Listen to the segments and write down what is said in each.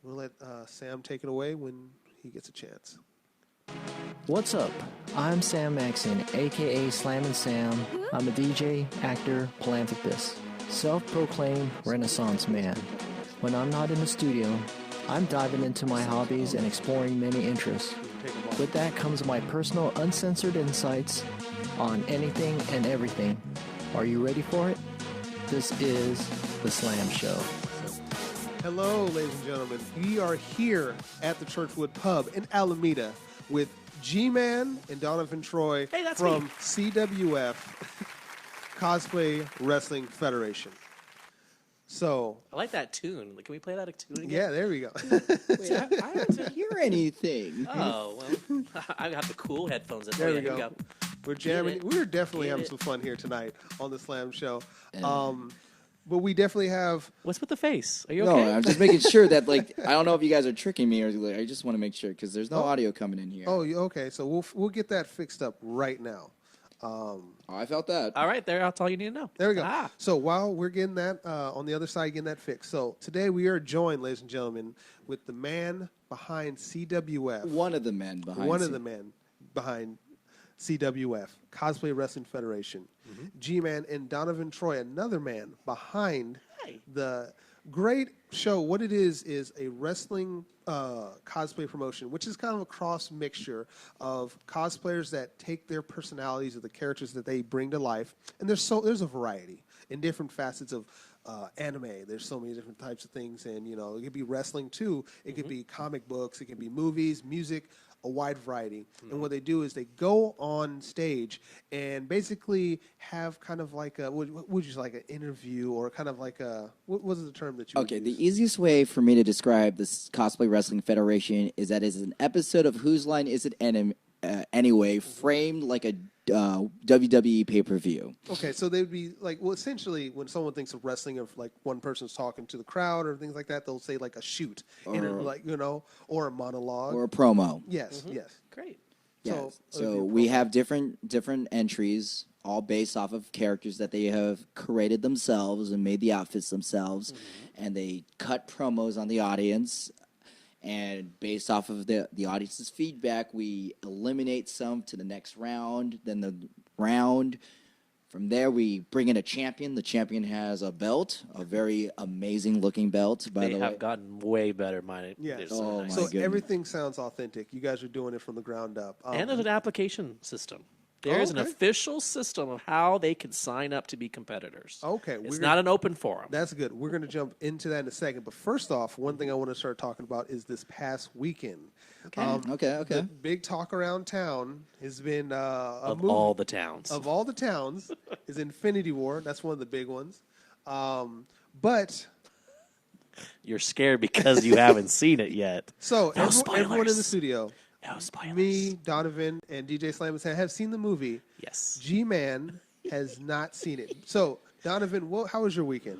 we'll let Sam take it away when he gets a chance. What's up? I'm Sam Maxon, aka Slammin' Sam. I'm a DJ, actor, philanthropist, self-proclaimed Renaissance man. When I'm not in the studio, I'm diving into my hobbies and exploring many interests. With that comes my personal uncensored insights on anything and everything. Are you ready for it? This is The Slam Show. Hello, ladies and gentlemen. We are here at the Churchwood Pub in Alameda with G-Man and Donovan Troy from CWF, Cosplay Wrestling Federation. So I like that tune. Can we play that tune again? Yeah, there we go. Wait, I didn't hear anything. Oh, well, I got the cool headphones. There we go. We're jamming. We're definitely having some fun here tonight on the Slam Show. But we definitely have... What's with the face? Are you okay? No, I'm just making sure that, I don't know if you guys are tricking me or I just want to make sure because there's no audio coming in here. Oh, okay. So we'll get that fixed up right now. I felt that. All right, that's all you need to know. There we go. So while we're getting that on the other side, getting that fixed. So today we are joined, ladies and gentlemen, with the man behind CWF. One of the men behind CWF, Cosplay Wrestling Federation. Mm-hmm. G-Man and Donovan Troy, another man behind the great show. What it is a wrestling cosplay promotion, which is kind of a cross mixture of cosplayers that take their personalities of the characters that they bring to life, and there's a variety in different facets of anime. There's so many different types of things, and it could be wrestling too. It could be comic books. It can be movies, music. A wide variety. And what they do is they go on stage and basically have kind of like would you like an interview or kind of like what was the term that you would use? The easiest way for me to describe this Cosplay Wrestling Federation is that it's an episode of Whose Line Is It Anyway, framed like a WWE pay-per-view. Okay, so they'd be essentially when someone thinks of wrestling, of one person's talking to the crowd or things like that, they'll say like a shoot, or a monologue. Or a promo. Yes, yes. Great. Yeah. So we have different entries, all based off of characters that they have created themselves and made the outfits themselves, and they cut promos on the audience. And based off of the audience's feedback, we eliminate some to the next round. Then the round, from there, we bring in a champion. The champion has a belt, a very amazing-looking belt, by the way. They have gotten way better. Yeah. Oh, my so goodness. everything sounds authentic. You guys are doing it from the ground up. And there's an application system. There's an official system of how they can sign up to be competitors. Okay. It's not an open forum. That's good. We're going to jump into that in a second. But first off, one thing I want to start talking about is this past weekend. Okay. The big talk around town has been all the towns. Of all the towns is Infinity War. That's one of the big ones. But... You're scared because you haven't seen it yet. So everyone in the studio... No spoilers. Me, Donovan, and DJ Slam have seen the movie. Yes. G-Man has not seen it. So, Donovan, how was your weekend?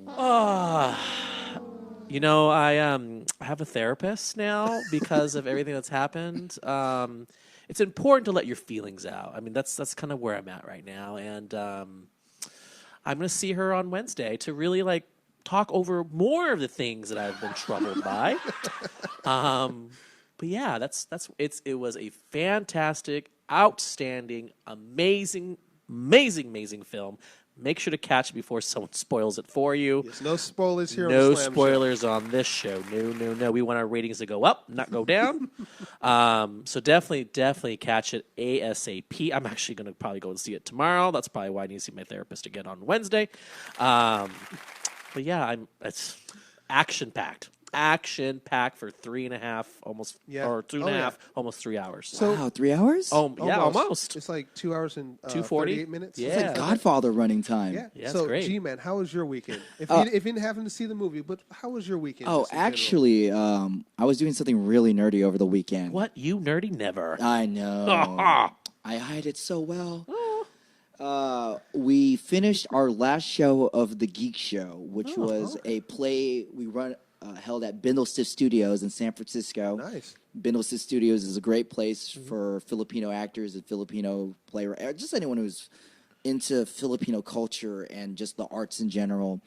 I have a therapist now because of everything that's happened. It's important to let your feelings out. I mean, that's kind of where I'm at right now. And I'm going to see her on Wednesday to really, talk over more of the things that I've been troubled by. But yeah, it was a fantastic, outstanding, amazing film. Make sure to catch it before someone spoils it for you. Yes, no spoilers here. No on the Slam spoilers show. on this show. No. We want our ratings to go up, not go down. So definitely catch it ASAP. I'm actually going to probably go and see it tomorrow. That's probably why I need to see my therapist again on Wednesday. But yeah, it's action packed. For 3.5, almost, or 2.5, almost 3 hours. So, wow, 3 hours? Oh, yeah, almost. It's like 2 hours and 2:40 minutes. Yeah. It's like Godfather running time. Yeah, so great. G-Man, how was your weekend? If you didn't happen to see the movie, but how was your weekend? Oh, actually, I was doing something really nerdy over the weekend. What? You nerdy never. I know. I hide it so well. We finished our last show of The Geek Show, which was a play we held at Bindlestiff Studios in San Francisco. Nice. Bindlestiff Studios is a great place for Filipino actors and Filipino just anyone who's into Filipino culture and just the arts in general.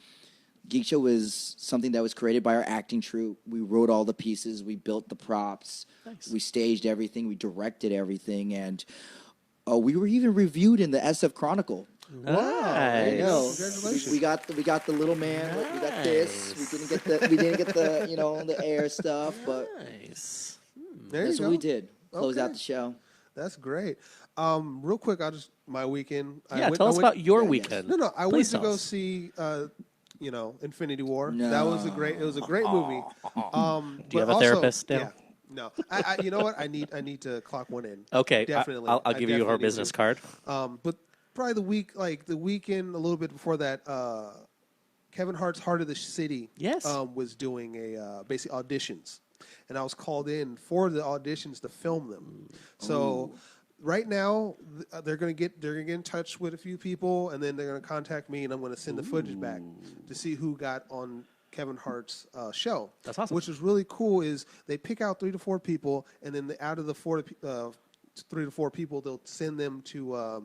Geek Show was something that was created by our acting troupe. We wrote all the pieces. We built the props. Nice. We staged everything. We directed everything. And we were even reviewed in the SF Chronicle. Nice. I know. Congratulations. We got the little man. We got this. We didn't get the the air stuff, but Nice. There that's you what go. we did. Close Okay. out the show. That's great. Real quick, my weekend. Yeah, tell us about your weekend. No, I went Please to tell go us. see, Infinity War. No. That was it was a great movie. Do you have a therapist now? Yeah. No, I you know what? I need to clock one in. Okay, Definitely. I'll I give you her definitely business need card. But probably the weekend, a little bit before that, Kevin Hart's Heart of the City Yes. was doing a basic auditions, and I was called in for the auditions to film them. So right now they're gonna get in touch with a few people, and then they're gonna contact me, and I'm gonna send the footage back to see who got on Kevin Hart's show. That's awesome. Which is really cool. Is they pick out 3 to 4 people, and then out of the 3 to 4 people, they'll send them to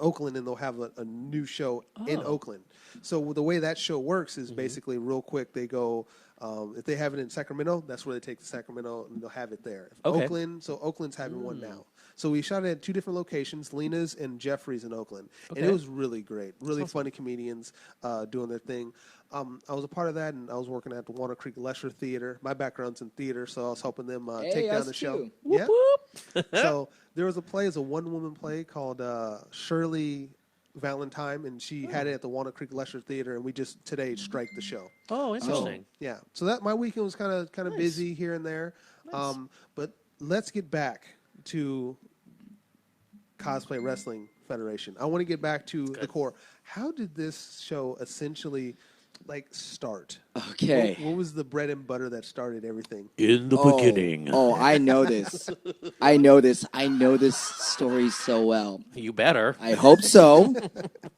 Oakland, and they'll have a new show in Oakland. So the way that show works is basically real quick. They go, if they have it in Sacramento, that's where they take to Sacramento, and they'll have it there. Okay. Oakland's having one now. So we shot it at 2 different locations, Lena's and Jeffrey's in Oakland. And Okay. it was really great. Really funny comedians doing their thing. I was a part of that, and I was working at the Walnut Creek Lesher Theater. My background's in theater, so I was helping them take down us the show. too. Yeah. Whoop. So there was a play, it's a one-woman play called Shirley Valentine, and she had it at the Walnut Creek Lesher Theater, and we just today striked the show. Oh, interesting. Yeah, so that my weekend was kind of Nice. busy here and there. But let's get back to Cosplay Wrestling Federation. I want to get back to the core. How did this show essentially start? Okay. What was the bread and butter that started everything? In the beginning. Oh, I know this. I know this story so well. You better. I hope so.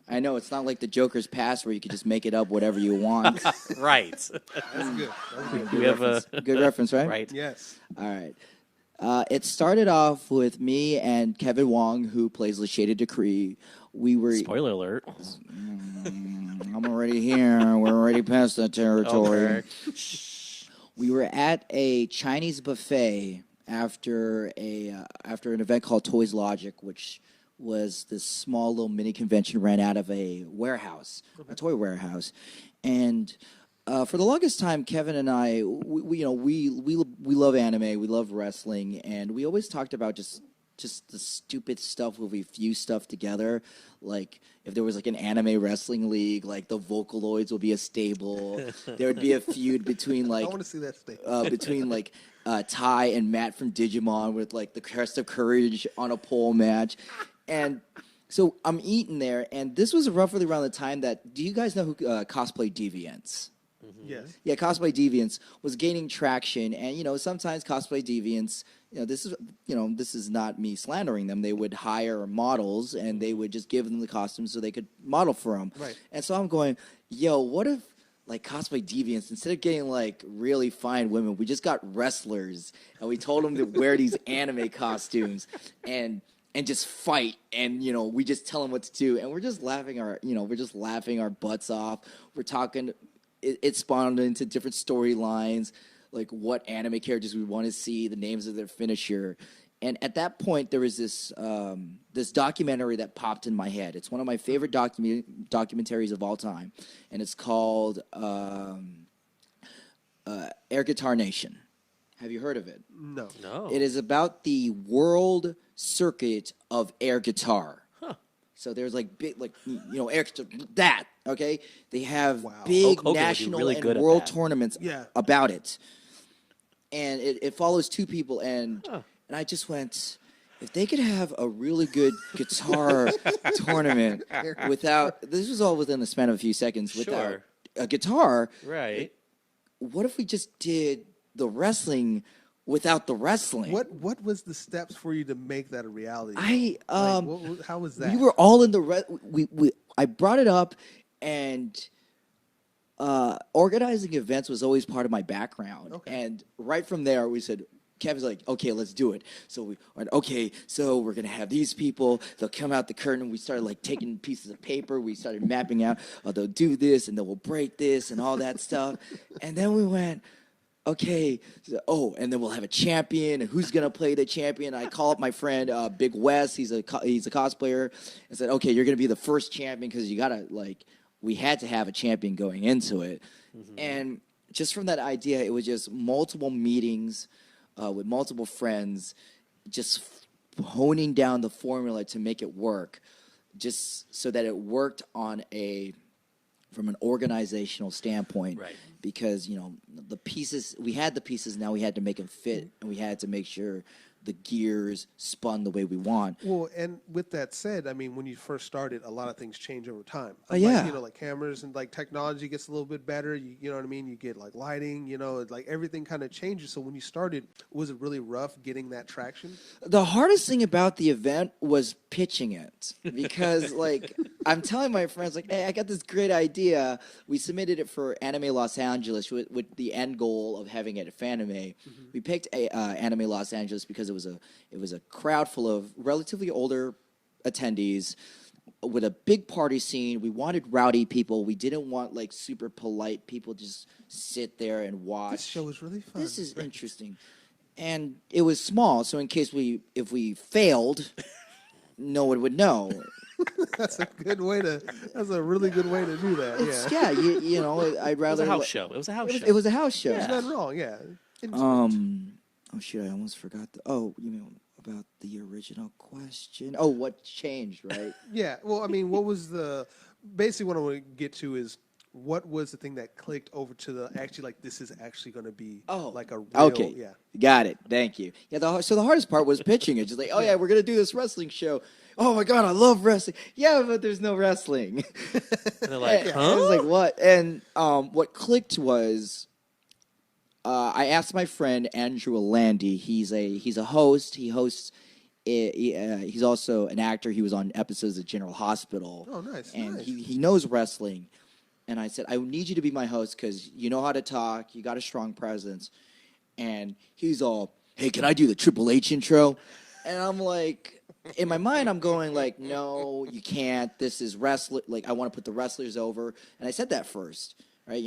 I know it's not like the Joker's Past where you can just make it up whatever you want. Right. That's good. That's good. We have a Good reference, right? right. Yes. All right. It started off with me and Kevin Wong, who plays the Shaded Decree. We were. Spoiler alert. I'm already here. We're already past that territory. Okay. We were at a Chinese buffet after an event called Toys Logic, which was this small little mini convention ran out of a warehouse, a toy warehouse, and for the longest time, Kevin and I, we love anime, we love wrestling, and we always talked about just the stupid stuff where we fuse stuff together. Like if there was like an anime wrestling league, like the Vocaloids will be a stable. There would be a feud between I want to see that state. Ty and Matt from Digimon with like the Crest of Courage on a pole match. And so I'm eating there, and this was roughly around the time that, do you guys know who Cosplay Deviants? Yes. Yeah, Cosplay Deviants was gaining traction, and sometimes Cosplay Deviants, this is not me slandering them. They would hire models and they would just give them the costumes so they could model for them. Right. And so I'm going, yo, what if like Cosplay Deviants, instead of getting like really fine women, we just got wrestlers and we told them to wear these anime costumes and just fight, and we just tell them what to do, and we're just laughing our butts off. We're talking. It spawned into different storylines, like what anime characters we want to see, the names of their finisher. And at that point, there was this documentary that popped in my head. It's one of my favorite documentaries of all time, and it's called Air Guitar Nation. Have you heard of it? No. No. It is about the world circuit of air guitar. So there's like big, air guitar, that, okay? They have big Hulk Hogan would be national really good and at world that. tournaments Yeah. about it. And it follows 2 people, and I just went, if they could have a really good guitar tournament without, this was all within the span of a few seconds, without Sure. a guitar, Right. what if we just did the wrestling without the wrestling? What was the steps for you to make that a reality? How was that? We were all in the I brought it up, and organizing events was always part of my background. Okay. And right from there, we said, Kevin's like, okay, let's do it. So we went, okay, so we're going to have these people. They'll come out the curtain. We started, like, taking pieces of paper. We started mapping out, oh, they'll do this, and then we'll break this and all that stuff. And then we went, okay, and then we'll have a champion, and who's going to play the champion? I call up my friend, Big Wes. He's a cosplayer. And said, okay, you're going to be the first champion because you got to, like, we had to have a champion going into it. Mm-hmm. And just from that idea, it was just multiple meetings with multiple friends, just honing down the formula to make it work, just so that it worked from an organizational standpoint. Right. Because, the pieces, we had the pieces, now we had to make them fit, and we had to make sure the gears spun the way we want. Well, and with that said, I mean, when you first started, a lot of things change over time. Yeah. Like cameras and like technology gets a little bit better. You know what I mean? You get like lighting, like everything kind of changes. So when you started, was it really rough getting that traction? The hardest thing about the event was pitching it because like I'm telling my friends like, hey, I got this great idea. We submitted it for Anime Los Angeles with the end goal of having it at Fanime. Mm-hmm. We picked Anime Los Angeles because it was a crowd full of relatively older attendees with a big party scene. We wanted rowdy people. We didn't want like super polite people just sit there and watch. This show was really fun. This is interesting. And it was small, so in case if we failed, no one would know. That's a really good way to do that. I'd rather It was a house show. It was a house show. It was a house show. There's nothing wrong, yeah. Oh shit! I almost forgot. You mean about the original question? Oh, what changed, right? Yeah. Well, I mean, what was basically what I want to get to is what was the thing that clicked over to this is actually going to be like a real, okay. Yeah. Got it. Thank you. Yeah. So the hardest part was pitching it. Just like, we're going to do this wrestling show. Oh my God, I love wrestling. Yeah, but there's no wrestling. And they're like, huh? I was like, what? And what clicked was, I asked my friend Andrew Landy. He's a host. He hosts. He's also an actor. He was on episodes of General Hospital. Oh, nice. And nice. he knows wrestling. And I said, I need you to be my host because you know how to talk. You got a strong presence. And he's all, hey, can I do the Triple H intro? And I'm like, in my mind, I'm going like, no, you can't. This is wrestling. Like, I want to put the wrestlers over. And I said that first, right?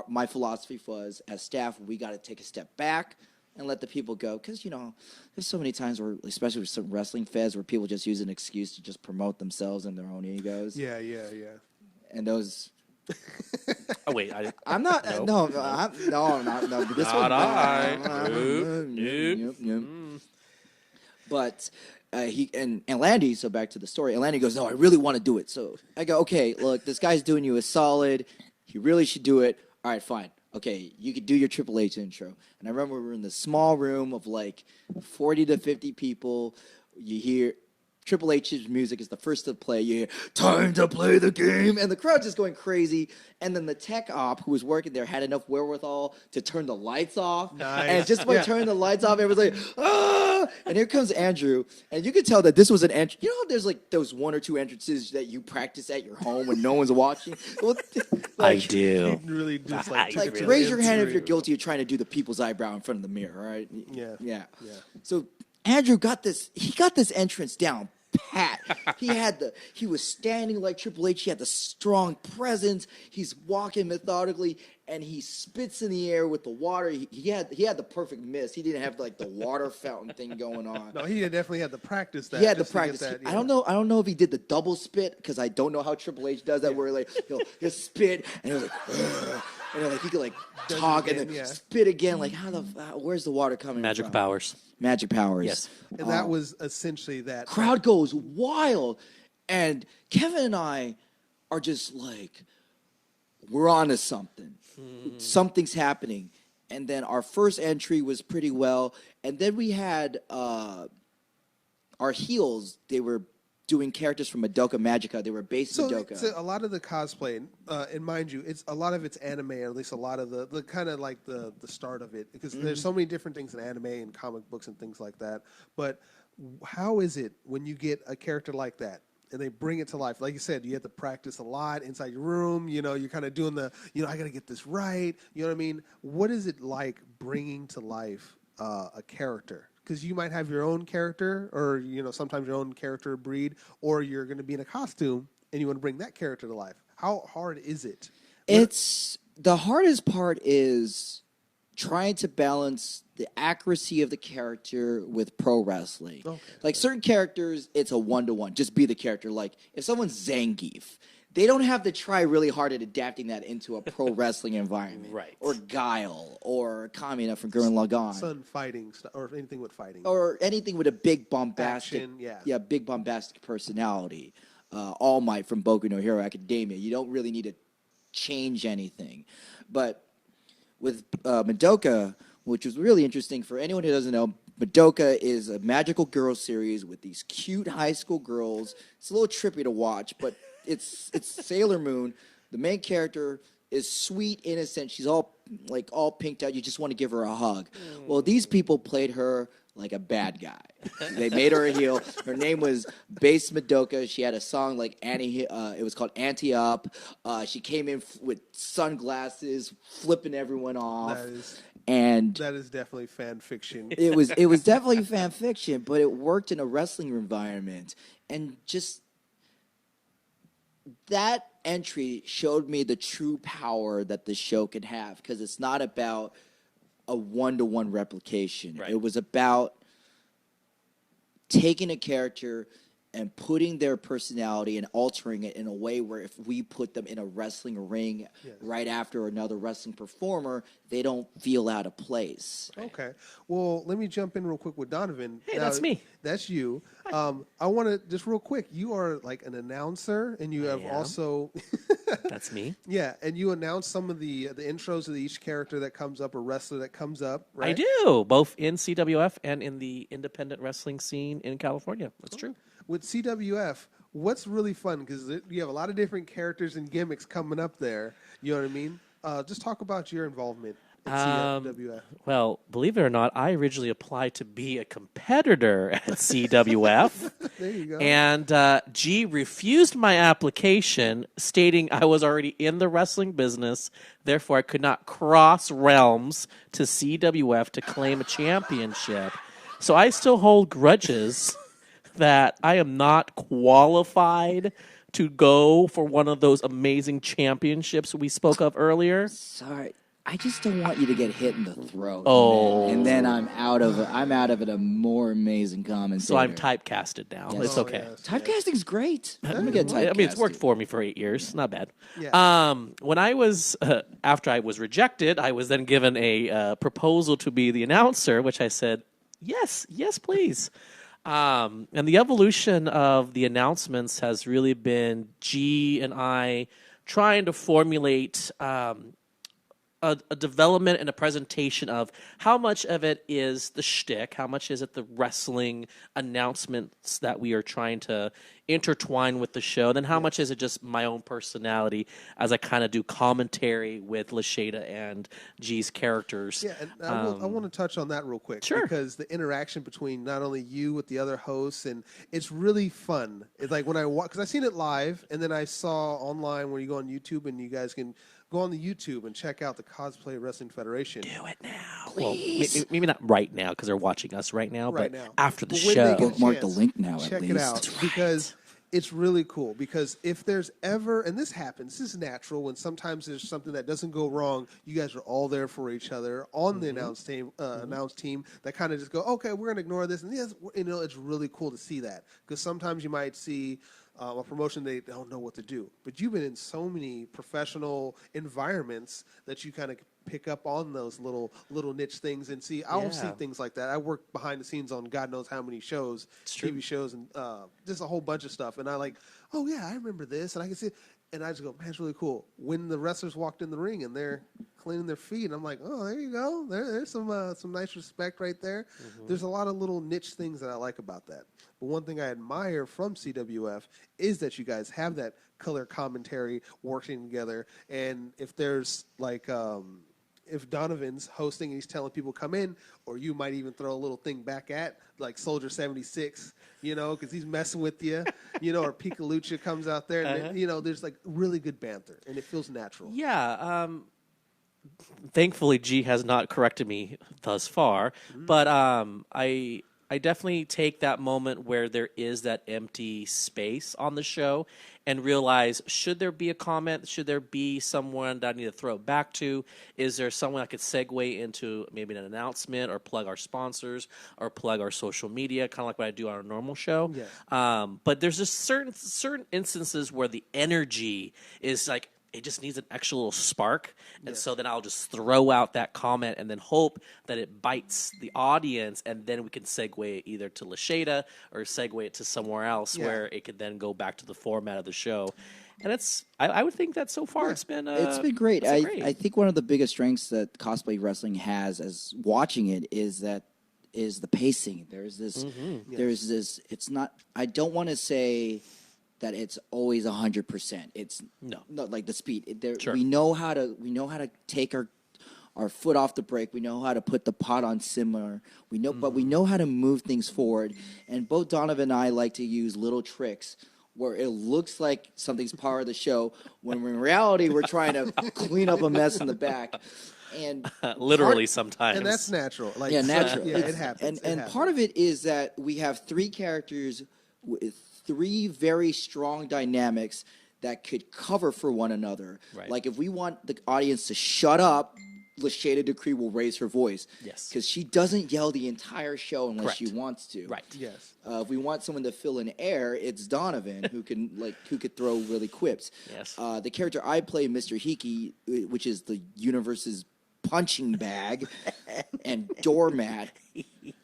My philosophy was, as staff, we got to take a step back and let the people go. Because, there's so many times where, especially with some wrestling feds, where people just use an excuse to just promote themselves and their own egos. Yeah. And those... Oh, wait. I'm not... Nope. I'm not. No, this Not one... I. Nope. But... and Landy, so back to the story, and Landy goes, no, I really want to do it. So I go, okay, look, this guy's doing you a solid. He really should do it. All right, fine. Okay, you could do your Triple H intro. And I remember we were in this small room of like 40 to 50 people. You hear Triple H's music is the first to play. You hear, time to play the game. And the crowd just going crazy. And then the tech op who was working there had enough wherewithal to turn the lights off. Nice. And just by turning the lights off, everyone's like, ah! And here comes Andrew. And you could tell that this was an entrance. You know how there's like those one or two entrances that you practice at your home when no one's watching? Well, I do. Really just like really raise your hand if you're guilty of trying to do the people's eyebrow in front of the mirror, all right? Yeah. So Andrew got this entrance down pat. He was standing like Triple H. He had the strong presence. He's walking methodically, and he spits in the air with the water. He had the perfect mist. He didn't have like the water fountain thing going on. No, he definitely had to practice that. He had to practice. That, I don't know if he did the double spit because I don't know how Triple H does that. Where like he'll spit and he was like, ugh, and like he could like talk and then spit again. Like where's the water coming Magic from? powers. Magic powers. Yes. And that was essentially that. Crowd goes wild. And Kevin and I are just like, we're on to something. Something's happening. And then our first entry was pretty well. And then we had our heels. They were doing characters from Madoka Magica. They were based in Madoka. So a lot of the cosplay, and mind you, a lot of it's anime, or at least a lot of the kind of like the start of it, because there's so many different things in anime and comic books and things like that. But how is it when you get a character like that and they bring it to life? Like you said, you have to practice a lot inside your room. You're kind of doing I got to get this right. You know what I mean? What is it like bringing to life a character? Because you might have your own character, or sometimes your own character breed, or you're going to be in a costume and you want to bring that character to life. How hard is it? It's the hardest part is trying to balance the accuracy of the character with pro wrestling. Okay. Like certain characters, it's a 1-to-1. Just be the character. Like if someone's Zangief, they don't have to try really hard at adapting that into a pro wrestling environment. Right. Or Guile, or Kamina from Gurren Lagann. Sun fighting, or anything with fighting. Or anything with a big bombastic, Action, big bombastic personality. All Might from Boku no Hero Academia. You don't really need to change anything. But with Madoka, which was really interesting for anyone who doesn't know, Madoka is a magical girl series with these cute high school girls. It's a little trippy to watch, but it's Sailor Moon. The main character is sweet, innocent. She's all pinked out. You just want to give her a hug. Well, these people played her like a bad guy. They made her a heel. Her name was Base Madoka. She had a song like Annie. It was called Anti Up. She came in with sunglasses, flipping everyone off. That is definitely fan fiction. It was definitely fan fiction, but it worked in a wrestling environment, and just that entry showed me the true power that the show can have, because it's not about a 1-to-1 replication. Right. It was about taking a character and putting their personality and altering it in a way where if we put them in a wrestling ring right after another wrestling performer, they don't feel out of place. Okay. Well, let me jump in real quick with Donovan. Hey, that's me. That's you. I want to just real quick. You are like an announcer, and you have also. That's me. Yeah, and you announce some of the intros of each character that comes up or wrestler that comes up. Right? I do, both in CWF and in the independent wrestling scene in California. That's true. With CWF, what's really fun, because you have a lot of different characters and gimmicks coming up there. You know what I mean? Just talk about your involvement in CWF. Well, believe it or not, I originally applied to be a competitor at CWF. There you go. And G refused my application, stating I was already in the wrestling business, therefore I could not cross realms to CWF to claim a championship. So I still hold grudges that I am not qualified to go for one of those amazing championships we spoke of earlier. Sorry, I just don't want you to get hit in the throat. Oh. And then I'm out of it a more amazing commentator. So I'm typecasted now. Yes. It's okay. Yes. Typecasting's great. I'm gonna get typecasted. I mean, it's worked for me for 8 years. Not bad. Yeah. When I was, after I was rejected, I was then given a proposal to be the announcer, which I said, yes, please. And the evolution of the announcements has really been G and I trying to formulate a development and a presentation of how much of it is the shtick, how much is it the wrestling announcements that we are trying to intertwine with the show, then how much is it just my own personality as I kind of do commentary with Lashada and G's characters. Yeah, and I want to touch on that real quick. Sure. Because the interaction between not only you with the other hosts, and it's really fun. It's like when because I've seen it live, and then I saw online where you go on YouTube and you guys can go on the YouTube and check out the Cosplay Wrestling Federation. Do it now. Please. Well, maybe not right now because they're watching us right now, Right but now. after the But when they show. get a Bookmark the chance, link now, at check least. it out. That's right. Because it's really cool. Because if there's ever, and this happens, this is natural, when sometimes there's something that doesn't go wrong, you guys are all there for each other on the announced team that kind of just go, okay, we're going to ignore this. And yes, it's really cool to see that. Because sometimes you might see a promotion, they don't know what to do. But you've been in so many professional environments that you kind of pick up on those little niche things and see. I don't see things like that. I work behind the scenes on God knows how many shows, TV shows, and just a whole bunch of stuff. And I like, oh yeah, I remember this, and I can see it. And I just go, man, it's really cool. When the wrestlers walked in the ring and they're cleaning their feet, I'm like, oh, there you go. There's some nice respect right there. Mm-hmm. There's a lot of little niche things that I like about that. But one thing I admire from CWF is that you guys have that color commentary working together. And if there's like, if Donovan's hosting and he's telling people come in, or you might even throw a little thing back at like Soldier 76, because he's messing with you, or Picalucha comes out there, and there's like really good banter, and it feels natural. Yeah, thankfully, G has not corrected me thus far. But I definitely take that moment where there is that empty space on the show and realize, should there be a comment? Should there be someone that I need to throw it back to? Is there someone I could segue into maybe an announcement or plug our sponsors or plug our social media, kind of like what I do on a normal show? Yeah. But there's just certain instances where the energy is like, it just needs an extra little spark. And so then I'll just throw out that comment and then hope that it bites the audience, and then we can segue it either to Lashada or segue it to somewhere else where it could then go back to the format of the show. And I would think that so far it's been great. I think one of the biggest strengths that cosplay wrestling has as watching it is the pacing. There's this it's not, I don't want to say that it's always 100%. It's not like the speed. We know how to take our foot off the brake. We know how to put the pot on simmer. But we know how to move things forward. And both Donovan and I like to use little tricks where it looks like something's part of the show, when in reality we're trying to clean up a mess in the back. And literally sometimes, and that's natural. Like, natural. Yeah, it happens. And part of it is that we have three characters with three very strong dynamics that could cover for one another. Right. Like if we want the audience to shut up, Lashada Decree will raise her voice. Yes. Because she doesn't yell the entire show unless she wants to. Right. Yes. If we want someone to fill in air, it's Donovan who could throw really quips. Yes. The character I play, Mr. Hiki, which is the universe's punching bag and doormat.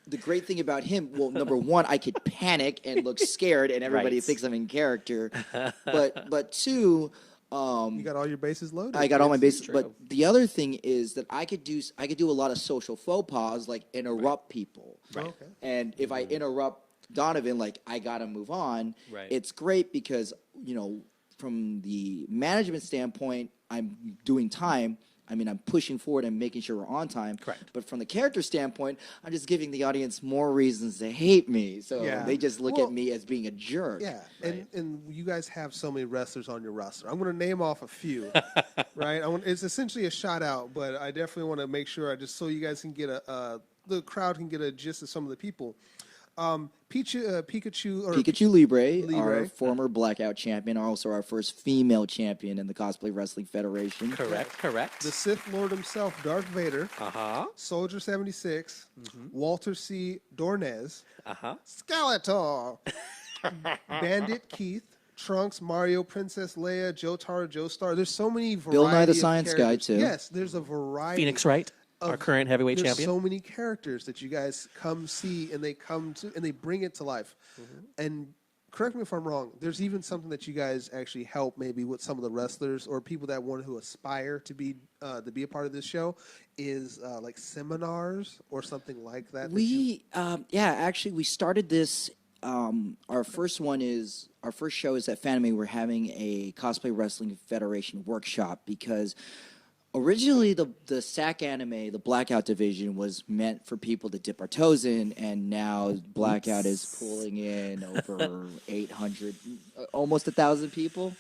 The great thing about him, well, number one, I could panic and look scared, and everybody thinks I'm in character. But two, you got all your bases loaded. I got all my bases. But the other thing is that I could do a lot of social faux pas, like interrupt people. Right. Okay. And if I interrupt Donovan, like I gotta move on. Right. It's great because from the management standpoint, I'm doing time. I mean, I'm pushing forward and making sure we're on time. Correct. But from the character standpoint, I'm just giving the audience more reasons to hate me. So they just look at me as being a jerk. Yeah, and you guys have so many wrestlers on your roster. I'm going to name off a few, right? it's essentially a shout out, but I definitely want to make sure, just so you guys can get the crowd can get a gist of some of the people. Pikachu Libre, our former Blackout champion, also our first female champion in the Cosplay Wrestling Federation. Correct. The Sith Lord himself, Darth Vader. Soldier 76. Walter C. Dornez. Skeletor. Bandit Keith. Trunks, Mario, Princess Leia, Jotaro, Joestar. There's so many varieties. Bill Nye the Science Guy, too. Yes, there's a variety. Phoenix Wright, our current heavyweight there's champion. So many characters that you guys come see, and they bring it to life. And correct me if I'm wrong, there's even something that you guys actually help maybe with some of the wrestlers or people that want to aspire to be a part of this show, is like seminars or something like that. Actually we started this. Our first show is at Fanime. We're having a Cosplay Wrestling Federation workshop because originally the SAC anime, the Blackout division, was meant for people to dip our toes in, and now Blackout is pulling in over 800, almost 1,000 people.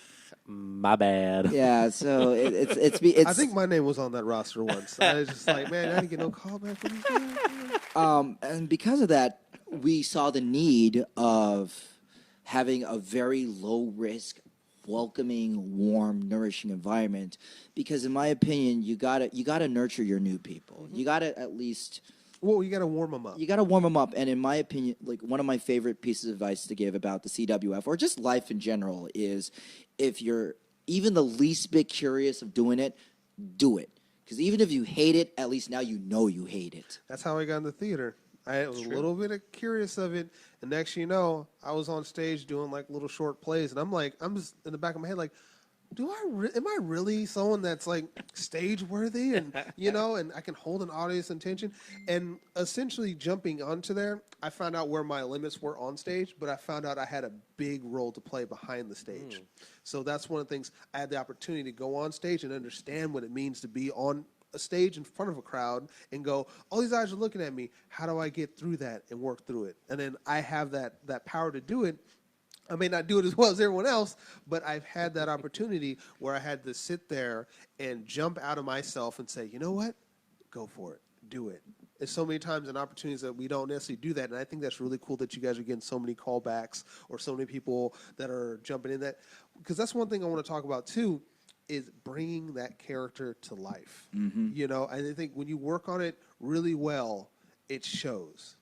My bad. Yeah, so it's I think my name was on that roster once. I was just like, man, I didn't get no call back from these guys. And because of that, we saw the need of having a very low risk, welcoming, warm, nourishing environment. Because in my opinion, you gotta nurture your new people. You gotta at least. Well, you gotta warm them up. You gotta warm them up. And in my opinion, like one of my favorite pieces of advice to give about the CWF or just life in general is, if you're even the least bit curious of doing it, do it. Because even if you hate it, at least now you know you hate it. That's how I got in the theater. I was a little bit curious of it, and next you know, I was on stage doing like little short plays, and I'm just in the back of my head like, am I really someone that's like stage worthy, and and I can hold an audience attention? And essentially jumping onto there, I found out where my limits were on stage, but I found out I had a big role to play behind the stage. So that's one of the things. I had the opportunity to go on stage and understand what it means to be on a stage in front of a crowd and go, all these eyes are looking at me. How do I get through that and work through it? And then I have that power to do it. I may not do it as well as everyone else, but I've had that opportunity where I had to sit there and jump out of myself and say, you know what? Go for it. Do it. There's so many times and opportunities that we don't necessarily do that, and I think that's really cool that you guys are getting so many callbacks or so many people that are jumping in that. Because that's one thing I want to talk about, too, is bringing that character to life. Mm-hmm. You know, and I think when you work on it really well, it shows.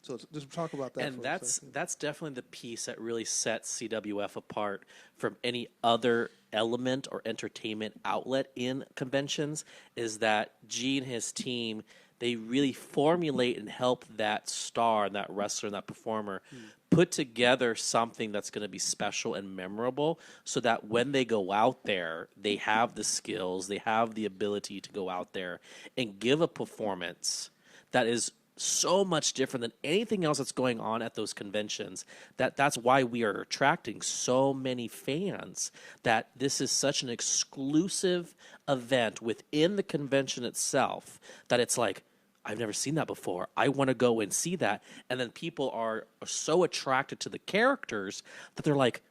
So just talk about that. And that's definitely the piece that really sets CWF apart from any other element or entertainment outlet in conventions, is that G and his team, they really formulate and help that star and that wrestler and that performer put together something that's going to be special and memorable, so that when they go out there, they have the skills, they have the ability to go out there and give a performance that is so much different than anything else that's going on at those conventions. That's why we are attracting so many fans, that this is such an exclusive event within the convention itself that it's like, I've never seen that before. I want to go and see that. And then people are so attracted to the characters that they're like,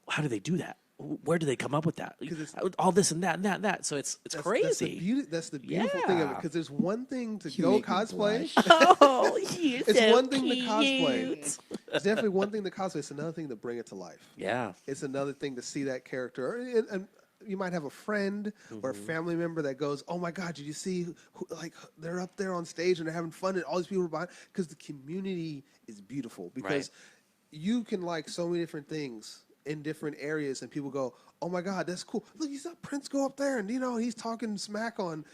how do they do that? Where do they come up with that? All this and that and that and that. So it's crazy. That's the beautiful thing of it, because there's one thing to go make me cosplay. Oh, It's so one thing to cute. cosplay. It's definitely one thing to cosplay. It's another thing to bring it to life. Yeah. It's another thing to see that character. And you might have a friend or a family member that goes, "Oh my God, did you see? Like they're up there on stage and they're having fun, and all these people are behind." Because the community is beautiful. Because you can like so many different things in different areas, and people go, "Oh my God, that's cool! Look, you saw Prince go up there, and he's talking smack on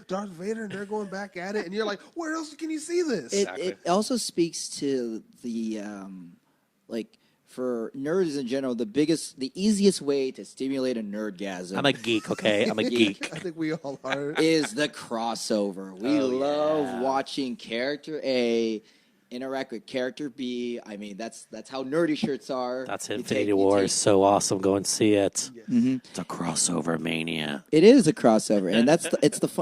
Darth Vader, and they're going back at it, and you're like, where else can you see this?" It also speaks to the for nerds in general, the easiest way to stimulate a nerdgasm. I'm a geek, okay? I'm a geek. I think we all are. Is the crossover. We love watching character A interact with character B. I mean, that's how nerdy shirts are. That's Infinity War is so awesome. Go and see it. Yes. Mm-hmm. It's a crossover mania. It is a crossover, and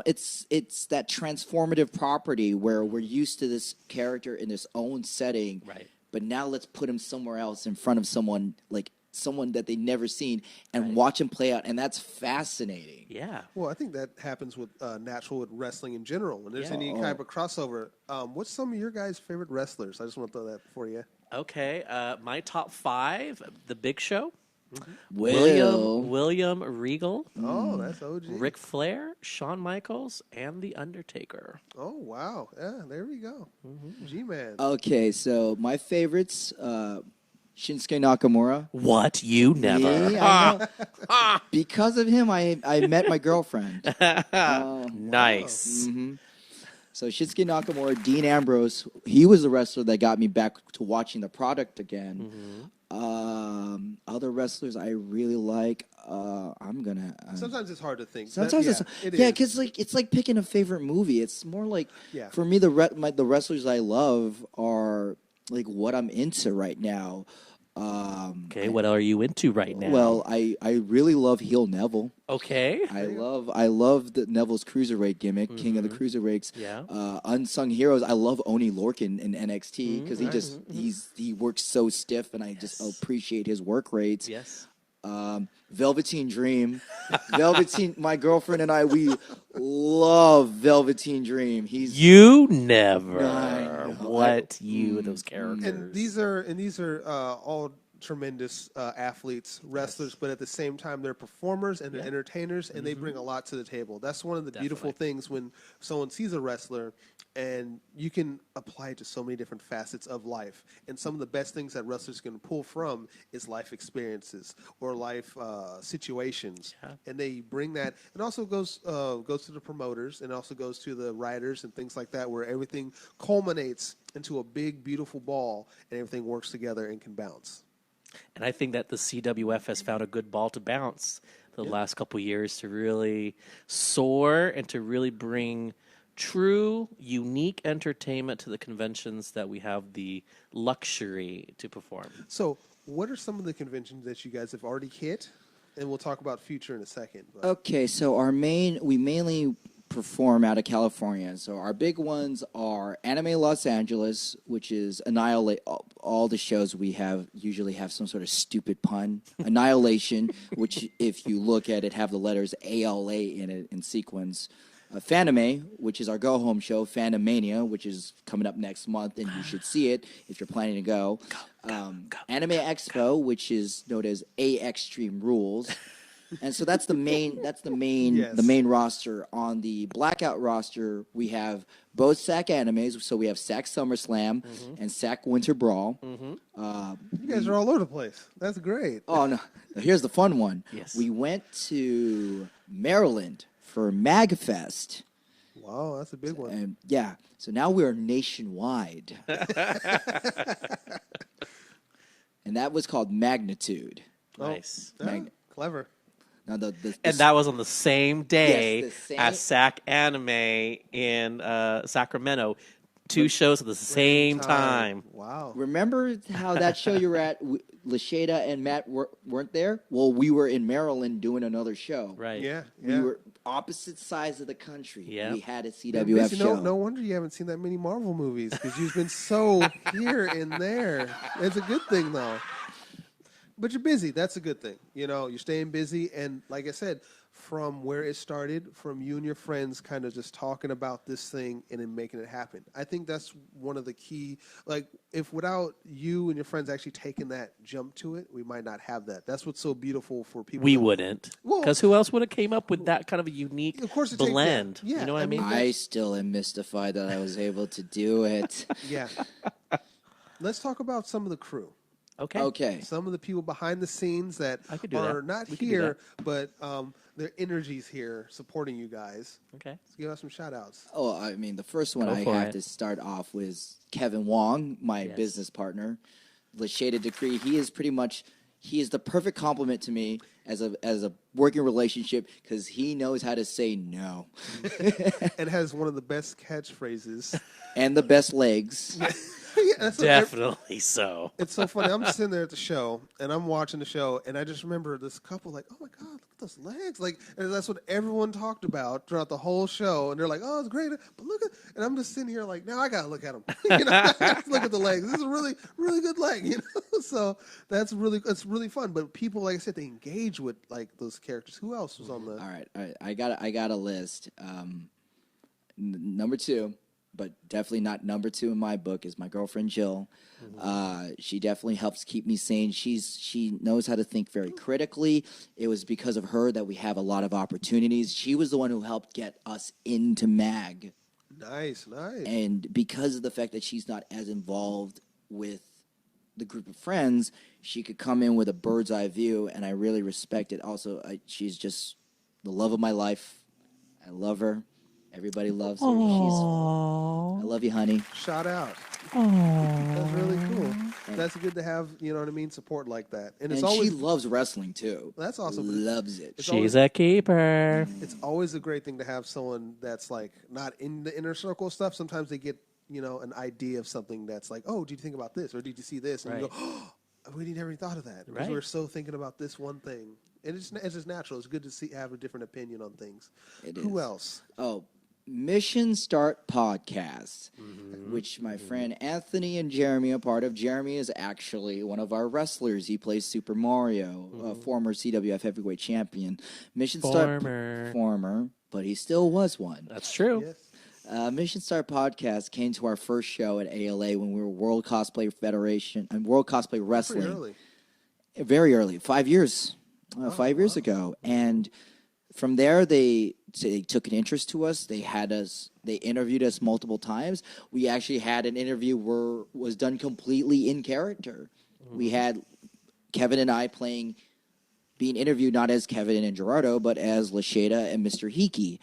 it's that transformative property where we're used to this character in this own setting, right? But now let's put him somewhere else in front of someone that they've never seen and watch him play out, and that's fascinating. Yeah. Well, I think that happens with natural with wrestling in general. When there's any kind of crossover, what's some of your guys' favorite wrestlers? I just want to throw that for you. Okay, my top 5: The Big Show, William Regal. Oh, that's OG. Ric Flair, Shawn Michaels, and The Undertaker. Oh, wow. Yeah, there we go. G-Man. Okay, so my favorites, Shinsuke Nakamura. What? You never. Yeah, I know. Because of him, I met my girlfriend. Nice. Mm-hmm. So Shinsuke Nakamura, Dean Ambrose, he was the wrestler that got me back to watching the product again. Other wrestlers I really like. I'm gonna. Sometimes it's hard to think. Sometimes because it's like picking a favorite movie. It's more like for me the wrestlers I love are like what I'm into right now. Okay, what are you into right now? Well, I really love heel Neville. Okay, I love the Neville's cruiserweight gimmick, King of the Cruiserweights. Yeah. Unsung heroes. I love Oni Lorcan in NXT because he works so stiff, and I just appreciate his work rates. Yes. Velveteen Dream. My girlfriend and I, we love Velveteen Dream. You never. Those characters. And these are all tremendous athletes, wrestlers, but at the same time, they're performers and they're entertainers, and they bring a lot to the table. That's one of the beautiful things when someone sees a wrestler, and you can apply it to so many different facets of life. And some of the best things that wrestlers can pull from is life experiences or life situations, and they bring that. It also goes to the promoters, and also goes to the writers and things like that, where everything culminates into a big, beautiful ball, and everything works together and can bounce. And I think that the CWF has found a good ball to bounce the last couple years to really soar and to really bring true, unique entertainment to the conventions that we have the luxury to perform. So what are some of the conventions that you guys have already hit? And we'll talk about future in a second. Okay, so we mainly perform out of California. So our big ones are Anime Los Angeles, which is Annihilate. All the shows we have usually have some sort of stupid pun. Annihilation, which if you look at it, have the letters ALA in it in sequence. Fanime, which is our go-home show. Fanimania, which is coming up next month, and you should see it if you're planning to go. Anime Expo, which is known as A Extreme Rules. And so that's the main yes. the main roster. On the Blackout roster, we have both SAC animes. So we have SAC SummerSlam and SAC Winter Brawl. You guys are all over the place. That's great. Oh no! Here's the fun one. Yes. We went to Maryland for MagFest. Wow, that's a big one. And yeah, so now we're nationwide. And that was called Magnitude. Nice. Clever. Now and that was on the same day yes, as SAC Anime in Sacramento. Two shows at the same time. Wow. Remember how that show you were at, Lashada and Matt weren't there? Well, we were in Maryland doing another show. Right. Yeah. We were opposite sides of the country. Yeah. We had a CWF show. No wonder you haven't seen that many Marvel movies, because you've been so here and there. It's a good thing, though. But you're busy. That's a good thing. You know, you're staying busy. And like I said, from where it started, from you and your friends kind of just talking about this thing and then making it happen. I think that's one of the key, like, if without you and your friends actually taking that jump to it, we might not have that. That's what's so beautiful for people. We wouldn't. Because who else would have came up with that kind of a unique blend? Yeah, you know what I mean? I still am mystified that I was able to do it. Yeah. Let's talk about some of the crew. Okay. Some of the people behind the scenes that are not here, but their energy's here supporting you guys. Okay. Let's give us some shout outs. Oh, I mean, the first one I have to start off with Kevin Wong, my business partner. The Shaded Decree, he is the perfect complement to me as a working relationship, because he knows how to say no. And has one of the best catchphrases. And the best legs. Definitely so. It's so funny. I'm sitting there at the show, and I'm watching the show, and I just remember this couple like, oh my God, look at those legs. Like, and that's what everyone talked about throughout the whole show. And they're like, oh, it's great. But look at, and I'm just sitting here like, now I got to look at them. You know, I gotta look at the legs. This is a really, really good leg, you know? So it's really fun. But people, like I said, they engage with like those characters. Who else was on the? All right. I got a list. Number 2. But definitely not number 2 in my book is my girlfriend Jill. She definitely helps keep me sane. She knows how to think very critically. It was because of her that we have a lot of opportunities. She was the one who helped get us into MAG. Nice. And because of the fact that she's not as involved with the group of friends, she could come in with a bird's eye view, and I really respect it. Also, she's just the love of my life. I love her. Everybody loves her. I love you, honey. Shout out. That's really cool. That's good to have, you know what I mean, support like that. And it's always, she loves wrestling too. That's awesome. Loves it. She's a keeper. It's always a great thing to have someone that's like not in the inner circle stuff. Sometimes they get, you know, an idea of something that's like, oh, did you think about this? Or did you see this? And you go, oh, we never even thought of that. Because we're so thinking about this one thing. And it's just natural. It's good to have a different opinion on things. Who else? Oh, Mission Start Podcast, which my friend Anthony and Jeremy are part of. Jeremy is actually one of our wrestlers. He plays Super Mario, former CWF heavyweight champion. Former, but he still was one. That's true. Yes. Mission Start Podcast came to our first show at ALA when we were World Cosplay Federation and World Cosplay Wrestling. Pretty early. Very early, 5 years. 5 years ago. And from there, they took an interest to us. They interviewed us multiple times. We actually had an interview where was done completely in character. We had Kevin and I being interviewed not as Kevin and Gerardo, but as Lashada and Mr. Hiki.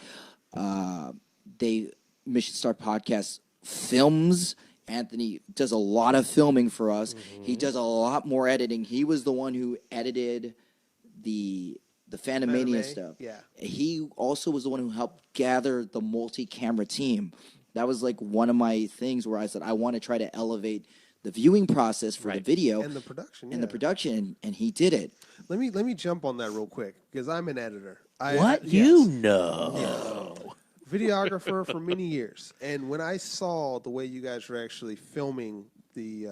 Mission Start Podcast films. Anthony does a lot of filming for us. He does a lot more editing. He was the one who edited the Phantomania stuff. Yeah. He also was the one who helped gather the multi-camera team. That was like one of my things where I said I want to try to elevate the viewing process for the video and the production. And the production, and he did it. Let me jump on that real quick because I'm an editor. What? Yes. You know. videographer for many years, and when I saw the way you guys were actually filming the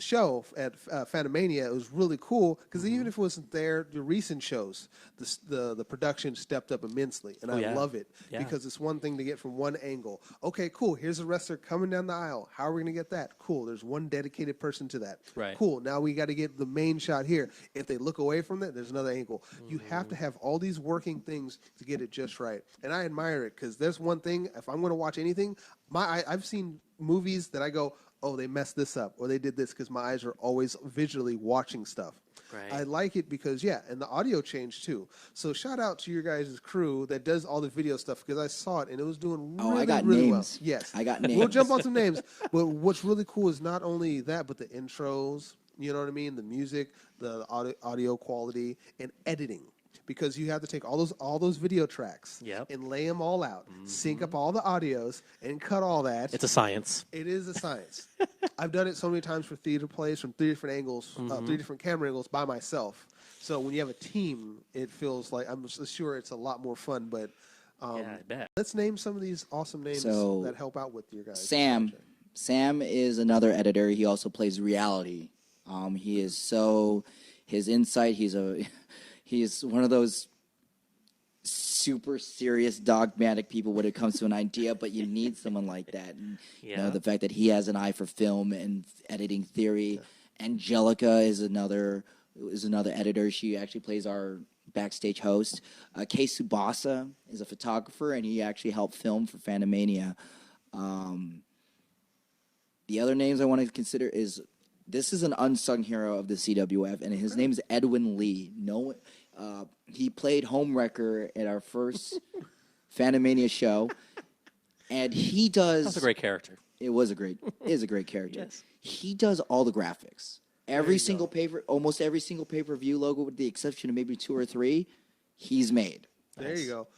show at Phantomania, it was really cool because even if it wasn't there, the recent shows, the production stepped up immensely, and I love it because it's one thing to get from one angle. Okay, cool. Here's a wrestler coming down the aisle. How are we going to get that? Cool. There's one dedicated person to that. Right. Cool. Now we got to get the main shot here. If they look away from that, there's another angle. You have to have all these working things to get it just right, and I admire it because there's one thing. If I'm going to watch anything, I've seen movies that I go, oh, they messed this up, or they did this, because my eyes are always visually watching stuff. Right. I like it because, and the audio changed too. So shout out to your guys' crew that does all the video stuff, because I saw it, and it was doing really, I got really names. well. Yes. I got names. We'll jump on some names. But what's really cool is not only that, but the intros, you know what I mean, the music, the audio quality, and editing. Because you have to take all those video tracks and lay them all out, sync up all the audios, and cut all that. It's a science. It is a science. I've done it so many times for theater plays from 3 different angles, 3 different camera angles by myself. So when you have a team, it feels like, I'm sure it's a lot more fun. But I bet. Let's name some of these awesome names that help out with your guys. Sam is another editor. He also plays reality. He is his insight. He's one of those super serious dogmatic people when it comes to an idea, but you need someone like that. And, you know, the fact that he has an eye for film and editing theory. Angelica is another editor. She actually plays our backstage host. Kei Tsubasa is a photographer, and he actually helped film for Phantomania. The other names I want to consider is, this is an unsung hero of the CWF, and his name is Edwin Lee. He played Homewrecker at our first Phantomania show, and he does. That's a great character. It is a great character. Yes. He does all the graphics. Almost every single pay-per-view logo, with the exception of maybe 2 or 3, he's made. There you go.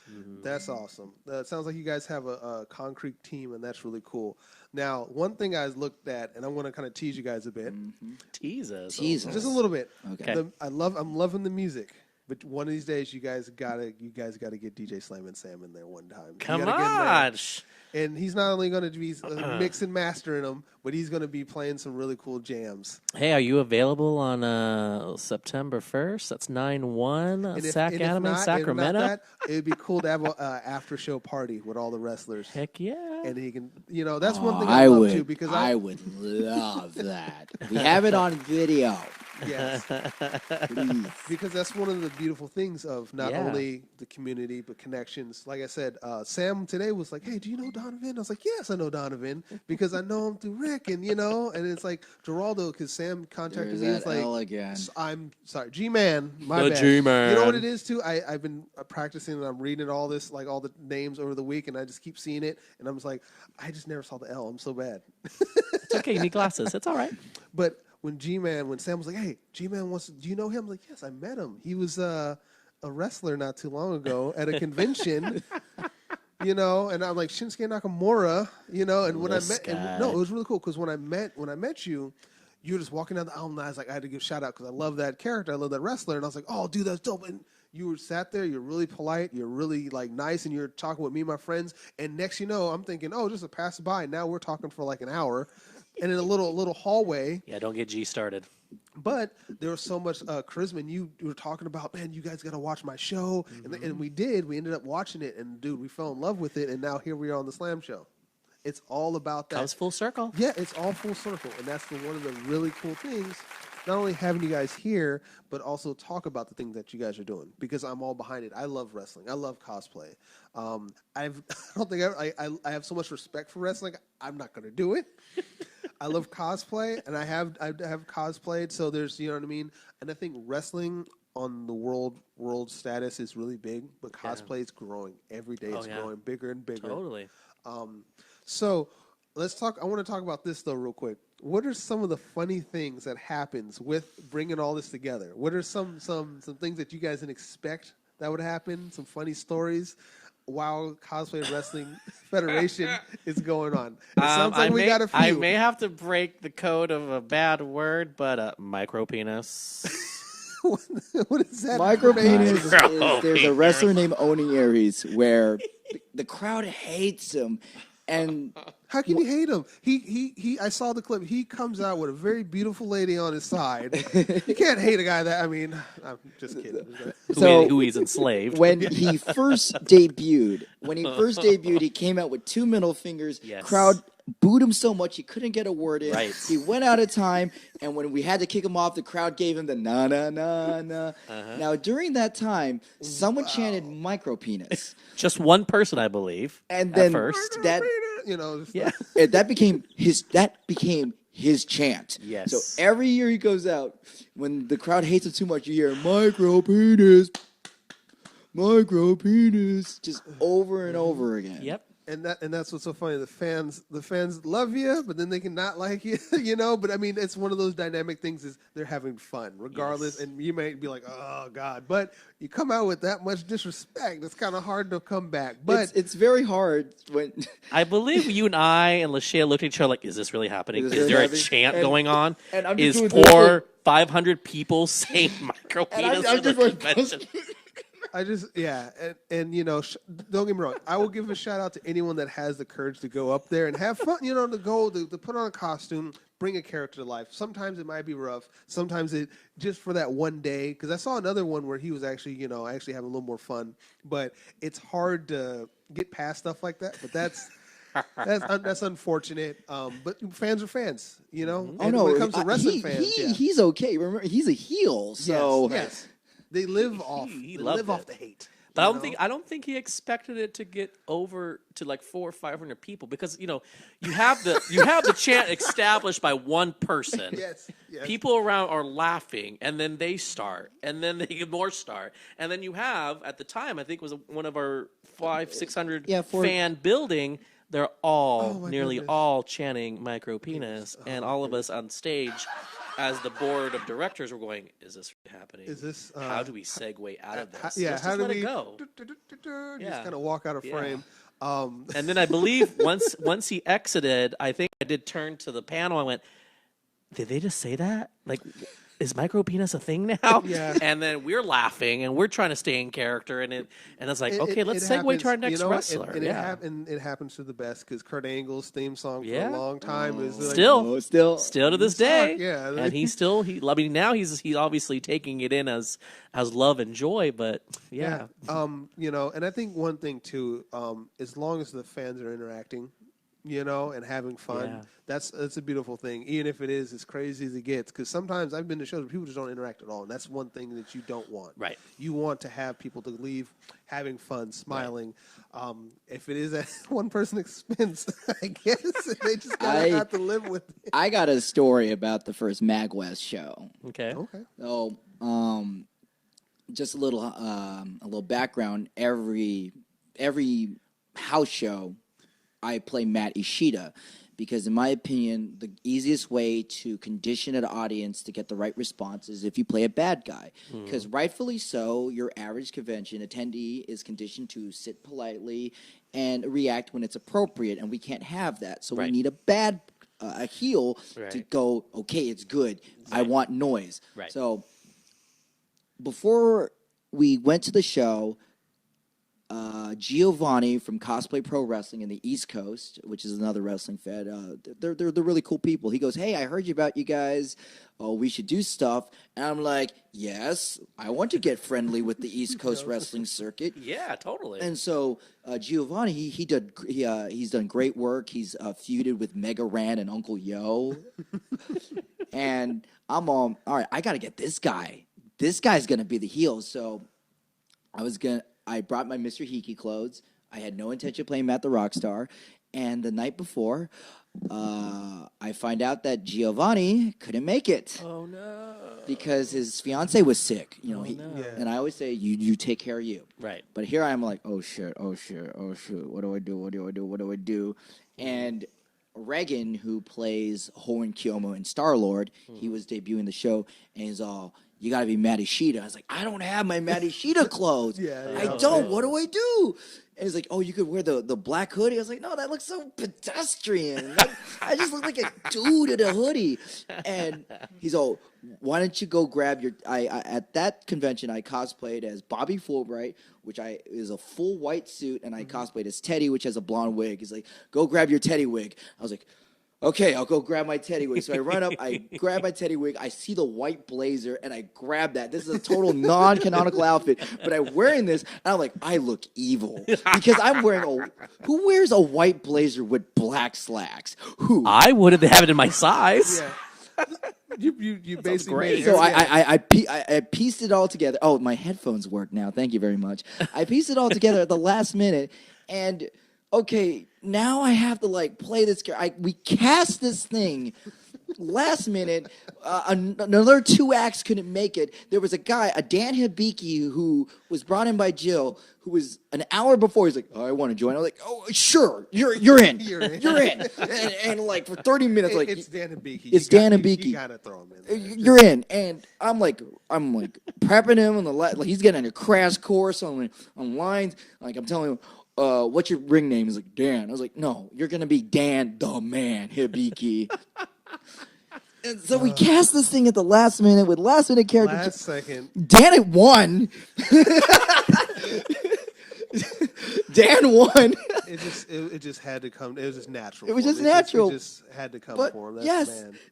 That's awesome. It sounds like you guys have a concrete team, and that's really cool. Now, one thing I looked at, and I want to kind of tease you guys a bit. Tease us. Just a little bit. Okay. I'm loving the music, but one of these days you guys gotta get DJ Slam and Sam in there one time. Come on. And he's not only going to be mix and mastering them, but he's going to be playing some really cool jams. Hey, are you available on September 1st? That's 9/1 Sac Anime in Sacramento. If not that, it'd be cool to have an after show party with all the wrestlers. Heck yeah! And he can, that's one thing I love too, because I would love that. We have it on video. Yes, because that's one of the beautiful things of not only the community but connections. Like I said, Sam today was like, "Hey, do you know Donovan?" I was like, "Yes, I know Donovan because I know him through Rick." And and it's like Geraldo, because Sam contacted me. It's like, again. I'm sorry, G-Man. My the bad. G-Man. You know what it is too? I've been practicing and I'm reading all this, like all the names over the week, and I just keep seeing it, and I'm just like, I just never saw the L. I'm so bad. It's okay. You need glasses. It's all right. But when Sam was like, "Hey, G-Man do you know him?" I'm like, "Yes, I met him. He was a wrestler not too long ago at a convention." And I'm like, Shinsuke Nakamura, and when This I met, it was really cool because when I met you, you were just walking down the aisle, and I was like, I had to give a shout out because I love that character, I love that wrestler, and I was like, oh, dude, that's dope. And you were sat there, you're really polite, you're really like nice, and you're talking with me and my friends, and next you know, I'm thinking, oh, just a pass by. Now we're talking for like an hour, and in a little hallway. Yeah, don't get G started. But there was so much charisma, and you were talking about, man, you guys got to watch my show. And we did. We ended up watching it, and, dude, we fell in love with it, and now here we are on the Slam Show. It's all about that. Comes full circle. Yeah, it's all full circle, and that's one of the really cool things, not only having you guys here, but also talk about the things that you guys are doing, because I'm all behind it. I love wrestling. I love cosplay. I have so much respect for wrestling. I'm not going to do it. I love cosplay, and I have cosplayed, so there's, you know what I mean? And I think wrestling on the world status is really big, but cosplay is growing. Every day it's growing bigger and bigger. Totally. So let's talk. I want to talk about this, though, real quick. What are some of the funny things that happens with bringing all this together? What are some things that you guys didn't expect that would happen? Some funny stories while Cosplay Wrestling Federation is going on. It sounds like we got a few. I may have to break the code of a bad word, but micro penis. What is that? Micro penis is there's a wrestler named Oni Aries where the crowd hates him, and how can you hate him? He. I saw the clip. He comes out with a very beautiful lady on his side. You can't hate a guy that. I mean, I'm just kidding. Who he's enslaved. When he first debuted, he came out with 2 middle fingers. Yes. Crowd booed him so much he couldn't get a word in. Right. He went out of time, and when we had to kick him off, the crowd gave him the na na na na. Now during that time, someone chanted micro penis, Just one person, I believe. and then at first. that Yeah. that became his chant. Yes. So every year he goes out, when the crowd hates him too much, you hear micro penis, just over and over again. Yep. And that's what's so funny. The fans love you, but then they can not like you, But I mean, it's one of those dynamic things. Is they're having fun regardless, Yes. and you might be like, oh God, but you come out with that much disrespect, it's kind of hard to come back. But It's very hard when I believe you and I and Lashea looked at each other like, is this really happening? Is Is, this there really a happening? chant And- going on? and I'm Is just doing this poor 500 people saying micro And I'm penis in the just like- convention? I just and don't get me wrong. I will give a shout out to anyone that has the courage to go up there and have fun. To put on a costume, bring a character to life. Sometimes it might be rough. Sometimes it just for that one day. Because I saw another one where he was actually having a little more fun. But it's hard to get past stuff like that. But that's unfortunate. But fans are fans, Oh And no! when it comes to wrestling fans, he's okay. Remember, he's a heel, so yes. They live off. He they loved live it. off the hate. But I don't think he expected it to get over to like 400 or 500 people because you have the chant established by one person. Yes. People around are laughing, and then they start, and then they get more start, and then you have at the time I think it was one of our 500-600 fan building. They're all nearly all chanting micro penis, and all of us on stage. As the board of directors were going, is this happening? Is this? How do we segue out of this? Yeah, Let's how just do let we it go? Just kind of walk out of frame? And then I believe once he exited, I think I did turn to the panel. I went, "Did they just say that? Like, is micro penis a thing now?" Yeah. And then we're laughing and we're trying to stay in character, and it's like, okay, let's segue to our next wrestler. And it happens to the best because Kurt Angle's theme song for a long time is like, still to this day. Yeah, and I mean, now he's obviously taking it in as love and joy, but yeah. And I think one thing too, as long as the fans are interacting, and having fun, that's a beautiful thing. Even if it is as crazy as it gets, because sometimes I've been to shows where people just don't interact at all, and that's one thing that you don't want. Right. You want to have people to leave having fun, smiling. Right. If it is at one person's expense, I guess they just gotta have to live with it. I got a story about the first MagWest show. Okay. So, just a little background. Every house show, I play Matt Ishida because, in my opinion, the easiest way to condition an audience to get the right response is if you play a bad guy. Because rightfully so, your average convention attendee is conditioned to sit politely and react when it's appropriate, and we can't have that. So we need a heel to go, okay, it's good. I want noise. Right. So before we went to the show, Giovanni from Cosplay Pro Wrestling in the East Coast, which is another wrestling fed, they're really cool people. He goes, "Hey, I heard about you guys. Oh, we should do stuff." And I'm like, "Yes, I want to get friendly with the East Coast wrestling circuit." Yeah, totally. And so Giovanni, he's done great work. He's feuded with Mega Ran and Uncle Yo, and I'm all right. I got to get this guy. This guy's gonna be the heel. So I brought my Mr. Hiki clothes. I had no intention of playing Matt the Rockstar. And the night before, I find out that Giovanni couldn't make it. Oh, no. Because his fiance was sick. And I always say, you take care of you. Right. But here I am like, oh, shit. What do I do? And Reagan, who plays Horan Kyomo and Star-Lord, he was debuting the show, and he's all, "You got to be Matt Ishida." I was like, "I don't have my Matt Ishida clothes. I don't. What do I do?" And he's like, oh, you could wear the black hoodie? I was like, no, that looks so pedestrian. Like, I just look like a dude in a hoodie. And he's all, why don't you go grab your... At that convention, I cosplayed as Bobby Fulbright, which is a full white suit, and I cosplayed as Teddy, which has a blonde wig. He's like, go grab your Teddy wig. I was like... Okay, I'll go grab my Teddy wig. So I run up, I grab my Teddy wig, I see the white blazer, and I grab that. This is a total non-canonical outfit, but I'm wearing this, and I'm like, I look evil. Because I'm wearing who wears a white blazer with black slacks? Who? I wouldn't have it in my size. Yeah. You basically great. made So I pieced it all together. Oh, my headphones work now. Thank you very much. I pieced it all together at the last minute, and... okay, now I have to play this character. We cast this thing last minute. Another 2 acts couldn't make it. There was a guy, a Dan Hibiki, who was brought in by Jill, who was an hour before. He's like, oh, I want to join. I was like, oh, sure, you're in. You're in. And for 30 minutes, it's Dan Hibiki. It's Dan Hibiki. You gotta throw him in there. You're in. And I'm prepping him on the he's getting a crash course on lines. I'm telling him, what's your ring name? He's like, Dan. I was like, no, you're going to be Dan the Man Hibiki. And so we cast this thing at the last minute with last minute character. Last second. Dan it won. Dan won. It just had to come. It was just natural. It was just natural. It just had to come But for him.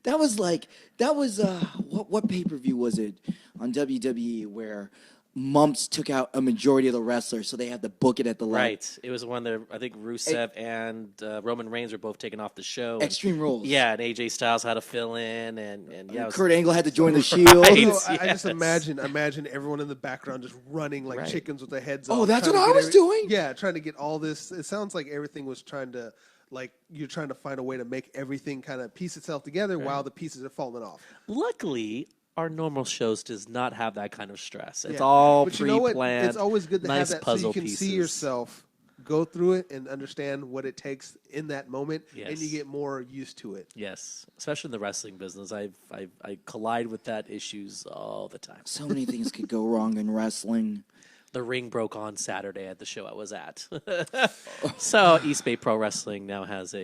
that was what pay-per-view was it on WWE where Mumps took out a majority of the wrestlers, so they had to book it at the Right. It was one that I think Rusev and Roman Reigns were both taken off the show. Extreme Rules. Yeah, and AJ Styles had to fill in, and yeah, Kurt Angle had to join the Shield. Right. I just imagine everyone in the background just running like chickens with their heads off. Oh, that's what trying I to was doing? Yeah, trying to get all this. It sounds like everything was trying to, you're trying to find a way to make everything kind of piece itself together while the pieces are falling off. Luckily, our normal shows does not have that kind of stress. It's all but you know pre-planned. what? It's always good to nice have that puzzle so you can pieces. see yourself go through it and understand what it takes in that moment, and you get more used to it. Yes, especially in the wrestling business, I collide with that issues all the time. So many things could go wrong in wrestling. The ring broke on Saturday at the show I was at. So East Bay Pro Wrestling now has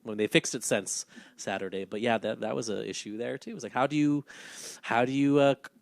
when they fixed it since Saturday, but yeah, that was an issue there too. It was like, how do you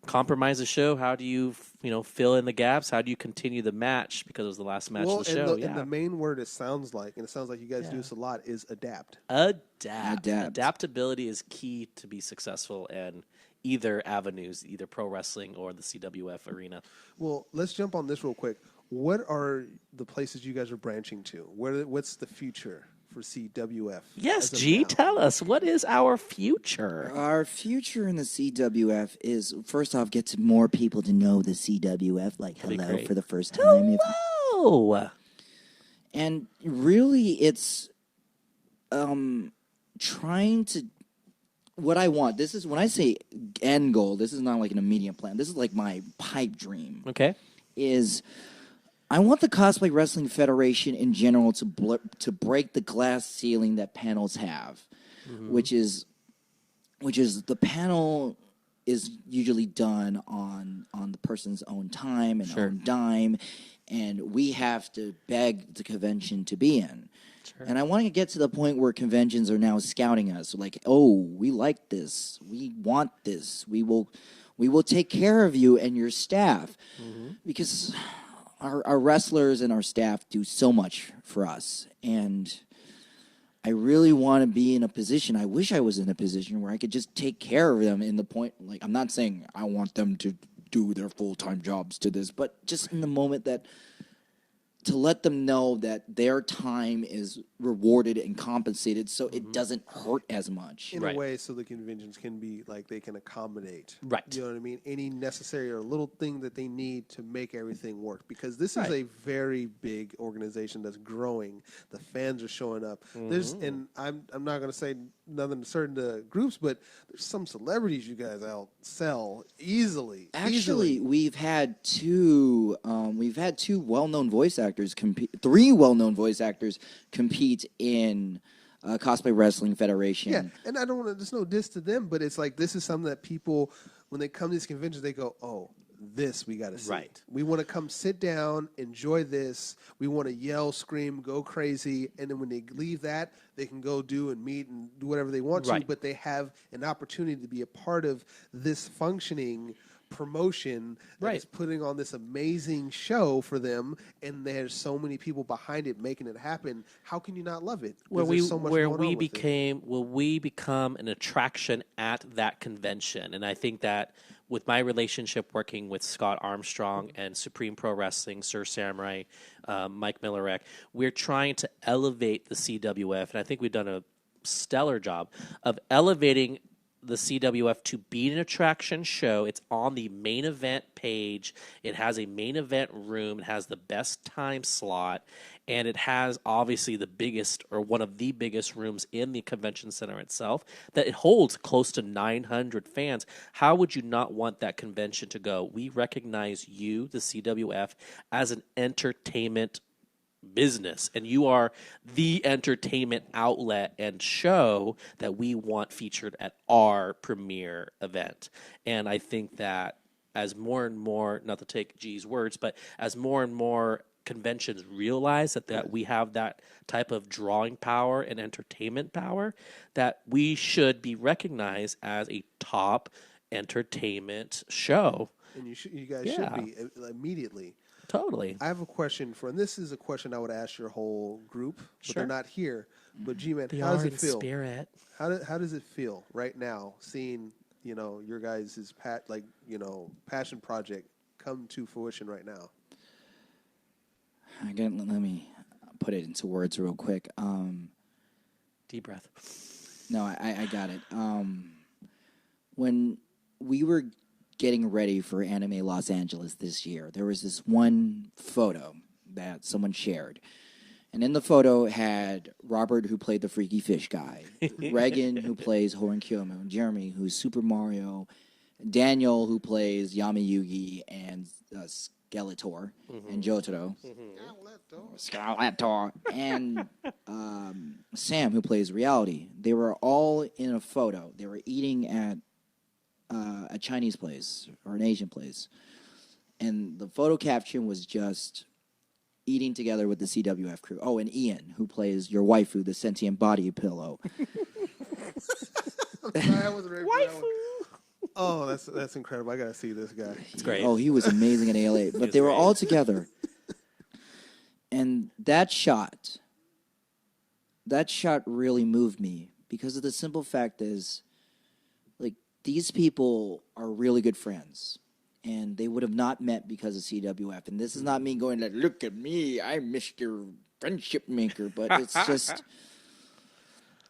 compromise the show? How do you fill in the gaps? How do you continue the match because it was the last match of the show? And the main word it sounds like you guys do this a lot, is adapt. Adaptability is key to be successful in either avenues, either pro wrestling or the CWF arena. Well, let's jump on this real quick. What are the places you guys are branching to? What's the future for CWF? Yes, G, tell us, what is our future? Our future in the CWF is, first off, get more people to know the CWF, hello for the first time. Hello! And really, it's trying to... What I want, this is, when I say end goal, this is not like an immediate plan. This is like my pipe dream. Okay. Is... I want the Cosplay Wrestling Federation in general to break the glass ceiling that panels have, which is the panel is usually done on the person's own time and own dime, and we have to beg the convention to be in. Sure. And I want to get to the point where conventions are now scouting us, like, oh, we like this, we want this, we will take care of you and your staff, because our wrestlers and our staff do so much for us, and I really want to be in a position, I wish I was in a position where I could just take care of them in the point, I'm not saying I want them to do their full-time jobs to this, but just in the moment that to let them know that their time is rewarded and compensated so it doesn't hurt as much. In a way, so the conventions can be, they can accommodate. Right. You know what I mean? Any necessary or little thing that they need to make everything work. Because this is a very big organization that's growing. The fans are showing up. And I'm not going to say nothing to certain groups, but there's some celebrities you guys outsell easily. Actually, we've had two well-known voice actors compete. 3 well-known voice actors compete in Cosplay Wrestling Federation. Yeah, and I don't want to. There's no diss to them, but it's like this is something that people, when they come to these conventions, they go, "Oh, this we got to see. Right. We want to come sit down, enjoy this. We want to yell, scream, go crazy. And then when they leave that, they can go do and meet and do whatever they want to. But they have an opportunity to be a part of this functioning promotion that is putting on this amazing show for them, and there's so many people behind it making it happen. How can you not love it? Where we become an attraction at that convention. And I think that with my relationship working with Scott Armstrong and Supreme Pro Wrestling, Sir Samurai, Mike Millerek, we're trying to elevate the CWF, and I think we've done a stellar job of elevating the CWF to be an attraction show. It's on the main event page. It has a main event room. It has the best time slot. And it has obviously the biggest or one of the biggest rooms in the convention center itself that it holds close to 900 fans. How would you not want that convention to go? We recognize you, the CWF, as an entertainment business, and you are the entertainment outlet and show that we want featured at our premiere event. And I think that as more and more, not to take G's words, but as more and more conventions realize that we have that type of drawing power and entertainment power, that we should be recognized as a top entertainment show. And you guys should be immediately. Totally. I have a question and this is a question I would ask your whole group, but they're not here. But G-Man, how does it feel? Spirit. How does it feel right now seeing, your guys' passion project come to fruition right now? Again, let me put it into words real quick. Deep breath. No, I got it. When we were getting ready for Anime Los Angeles this year, there was this one photo that someone shared. And in the photo had Robert, who played the Freaky Fish guy, Reagan, who plays Horan Kyomu, Jeremy, who's Super Mario, Daniel, who plays Yami Yugi and Skeletor, and Jotaro. Skeletor. And Sam, who plays Reality. They were all in a photo. They were eating at a Chinese place or an Asian place. And the photo caption was just eating together with the CWF crew. Oh, and Ian, who plays your waifu, the sentient body pillow. I'm sorry, I wasn't ready for that one. Oh, that's incredible. I got to see this guy. It's great. Oh, he was amazing in ALA. But they were all together. And that shot really moved me because of the simple fact is, these people are really good friends, and they would have not met because of CWF. And this is not me going like, look at me, I'm Mr. Friendship Maker, but it's just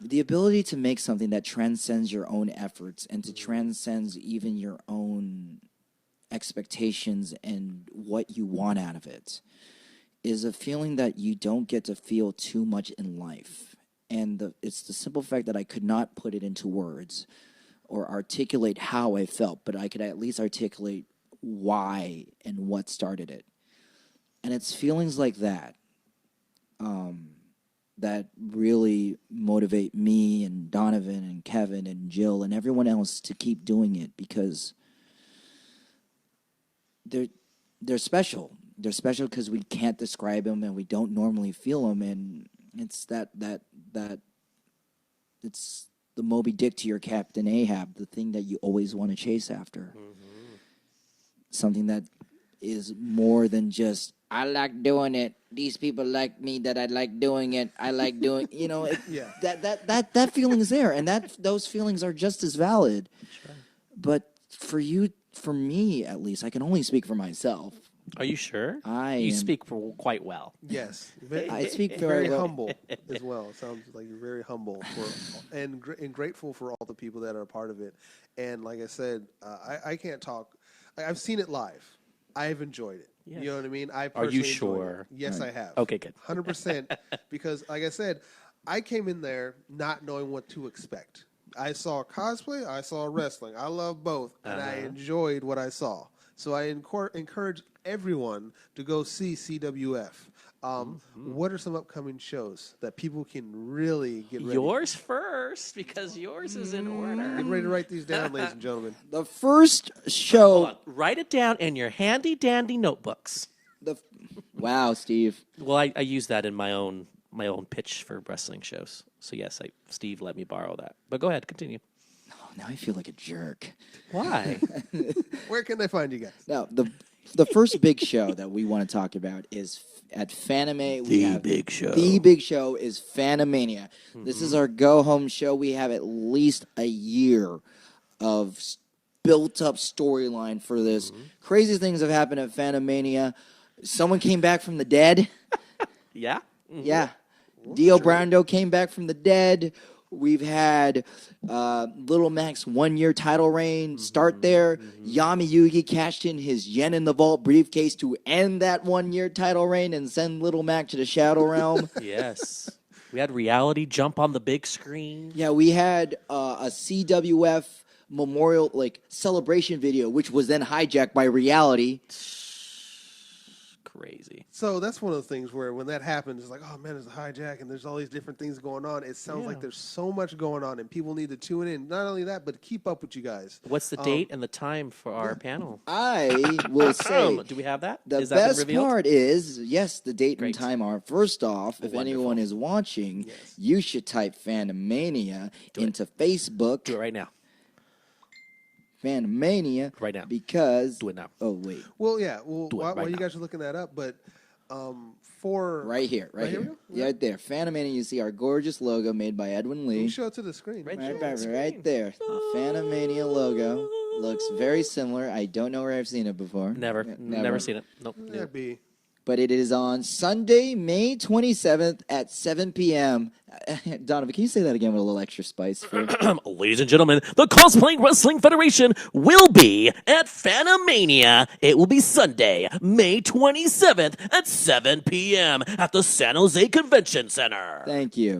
the ability to make something that transcends your own efforts and to transcends even your own expectations and what you want out of it is a feeling that you don't get to feel too much in life. And it's the simple fact that I could not put it into words or articulate how I felt, but I could at least articulate why and what started it. And it's feelings like that that really motivate me and Donovan and Kevin and Jill and everyone else to keep doing it because they're special. They're special because we can't describe them and we don't normally feel them, and it's that it's the Moby Dick to your Captain Ahab, the thing that you always want to chase after. Mm-hmm. Something that is more than just, I like doing it. These people like me that I like doing it. I like doing, that feeling is there. And those feelings are just as valid. Sure. But for me, at least, I can only speak for myself. Are you sure? You speak quite well. Yes. I speak very humble as well. It sounds like you're very humble and grateful for all the people that are a part of it. And like I said, I can't talk. I've seen it live. I've enjoyed it. Yes. You know what I mean? Are you sure? Yes, right. I have. Okay, good. 100%. Because like I said, I came in there not knowing what to expect. I saw cosplay. I saw wrestling. I love both. And I enjoyed what I saw. So I encourage everyone to go see CWF. What are some upcoming shows that people can really get ready? Yours first, because yours is in order. Get ready to write these down, ladies and gentlemen. The first show. Hold on. Write it down in your handy dandy notebooks. Wow, Steve. Well, I use that in my own pitch for wrestling shows. So yes, Steve let me borrow that. But go ahead, continue. Oh, now I feel like a jerk. Why? Where can they find you guys? Now, the first big show that we want to talk about is at Fanime. The big show. The big show is Fanimania. This is our go-home show. We have at least a year of built-up storyline for this. Crazy things have happened at Fanimania. Someone came back from the dead. Yeah? Yeah. Dio Brando came back from the dead. We've had Little Mac's 1-year title reign start there. Yami Yugi cashed in his Yen in the Vault briefcase to end that 1-year title reign and send Little Mac to the Shadow Realm. Yes. We had reality jump on the big screen. Yeah, we had a CWF memorial celebration video, which was then hijacked by reality. Crazy. So that's one of the things where when that happens, it's like, oh man, there's a hijack and there's all these different things going on. It sounds like there's so much going on and people need to tune in. Not only that, but keep up with you guys. What's the date and the time for our panel? I will say, do we have that? the Is that been best revealed? part is, yes, the date Great. and time are. First off, if anyone is watching, you should type Fanimania into Facebook. Do it right now. Fanimania. Right now. Because. Do it now. Oh, wait. Well, yeah. Well, Do it while right you now. guys are looking that up, but for Right here. Right here? Yeah, right there. Fanimania, you see our gorgeous logo made by Edwin you Lee. show it to the screen. Right Right there. The Fanimania logo looks very similar. I don't know where I've seen it before. Never seen it. Nope. That'd be. But it is on Sunday, May 27th at 7 p.m. Donovan, can you say that again with a little extra spice? Ladies and gentlemen, the Cosplay Wrestling Federation will be at Fanimania. It will be Sunday, May 27th at 7 p.m. at the San Jose Convention Center. Thank you.